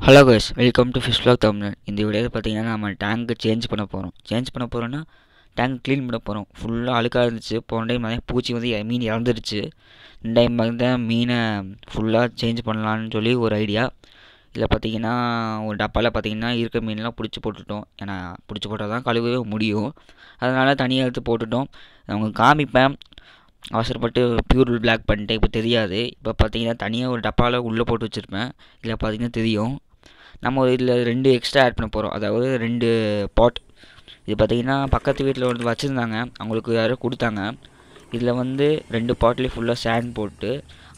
Hello guys, welcome to fish vlog Tamil. இந்த வீடியோவில் பார்த்தீங்கன்னா நம்ம டேங்க்கு சேஞ்ச் பண்ண போகிறோம்னா டேங்க் க்ளீன் பண்ண போகிறோம். ஃபுல்லாக அழுக்காக இருந்துச்சு. போன டைம் நிறைய பூச்சி வந்து மீன் இறந்துருச்சு. இந்த டைம் வந்து மீனை ஃபுல்லாக சேஞ்ச் பண்ணலான்னு சொல்லி ஒரு ஐடியா. இதில் பார்த்தீங்கன்னா ஒரு டப்பாவில் பார்த்தீங்கன்னா இருக்க மீன்லாம் பிடிச்சி போட்டுட்டோம். ஏன்னா பிடிச்சி போட்டால் தான் கழுவவே முடியும். அதனால் தனியாக எடுத்து போட்டுட்டோம். அவங்க காமிப்பேன். அவசரப்பட்டு பியூர் பிளாக் பண்ணிட்டேன். இப்போ தெரியாது. இப்போ பார்த்தீங்கன்னா தனியாக ஒரு டப்பாவில் உள்ளே போட்டு வச்சுருப்பேன். இதில் பார்த்தீங்கன்னா தெரியும். நம்ம இதில் 2 எக்ஸ்ட்ரா ஆட் பண்ண போகிறோம். அதாவது 2 பாட். இது பார்த்திங்கன்னா பக்கத்து வீட்டில் வந்து வச்சுருந்தாங்க, அவங்களுக்கு யாரோ கொடுத்தாங்க. இதில் வந்து 2 பாட்லேயும் ஃபுல்லாக சேண்ட் போட்டு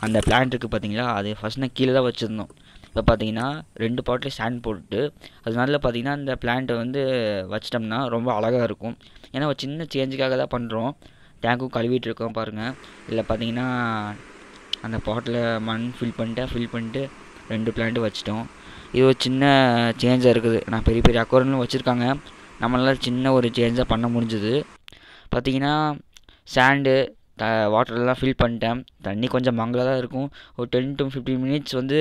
அந்த பிளான்ட் இருக்குது பார்த்தீங்களா, அது ஃபஸ்ட் நான் கீழே தான் வச்சுருந்தோம். இப்போ பார்த்தீங்கன்னா 2 பாட்லேயும் சேண்ட் போட்டு அதனால பார்த்தீங்கன்னா அந்த பிளான்ட்டை வந்து வச்சிட்டோம்னா ரொம்ப அழகாக இருக்கும். ஏன்னா ஒரு சின்ன சேஞ்சுக்காக தான் பண்ணுறோம். டேங்க்கும் கழுவிட்டு இருக்கோம் பாருங்கள். இதில் பார்த்தீங்கன்னா அந்த பாட்டில் மண் ஃபில் பண்ணிட்டு 2 பிளான்ட்டு வச்சிட்டோம். இது ஒரு சின்ன சேஞ்சாக இருக்குது. நான் பெரிய பெரிய அக்வாரியம்லாம் வச்சுருக்காங்க. நம்மளால் சின்ன ஒரு சேஞ்சாக பண்ண முடிஞ்சுது. பார்த்திங்கன்னா சாண்டு வாட்டர்லாம் ஃபில் பண்ணிட்டேன். தண்ணி கொஞ்சம் மங்கலாக தான் இருக்கும். ஒரு 10 to 15 மினிட்ஸ் வந்து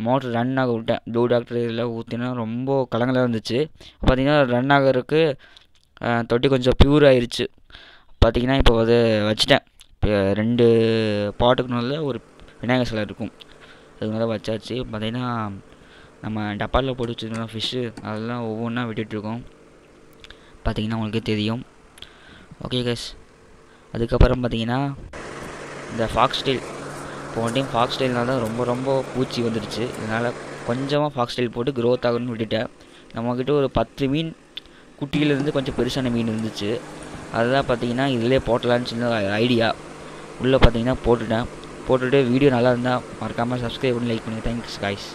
மோட்ரு ரன் ஆக விட்டேன். ப்ளூ டாக்டர் இதெல்லாம் ஊற்றினா ரொம்ப கலங்கலாக இருந்துச்சு. பார்த்திங்கன்னா ரன் ஆகிறதுக்கு தொட்டி கொஞ்சம் ப்யூர் ஆயிடுச்சு. பார்த்திங்கன்னா இப்போ அதை வச்சுட்டேன். இப்போ 2 பாட்டுக்கு நல்ல ஒரு விநாயகர் சிலை இருக்கும். அதனால வச்சாச்சு. பார்த்திங்கன்னா நம்ம டப்பாவில் போட்டு வச்சுருக்கோம் ஃபிஷ்ஷு, அதெல்லாம் ஒவ்வொன்றா விட்டுட்ருக்கோம். பார்த்திங்கன்னா உங்களுக்கே தெரியும். ஓகே கைஸ், அதுக்கப்புறம் பார்த்திங்கன்னா இந்த ஃபாக்ஸ் டெயில். போன டைம் ஃபாக்ஸ் டெயில்னால தான் ரொம்ப பூச்சி வந்துடுச்சு. இதனால் கொஞ்சமாக ஃபாக்ஸ் டெயில் போட்டு க்ரோத் ஆகணும்னு விட்டுட்டேன். நம்மக்கிட்ட ஒரு 10 மீன் குட்டியிலேருந்து கொஞ்சம் பெருசான மீன் இருந்துச்சு. அதுதான் பார்த்திங்கன்னா இதிலே போட்டலான்னு சின்ன ஐடியா. உள்ளே பார்த்திங்கன்னா போட்டுட்டு வீடியோ நல்லா இருந்தால் மறக்காமல் சப்ஸ்கிரைப் பண்ணி லைக் பண்ணுங்கள். Thanks guys.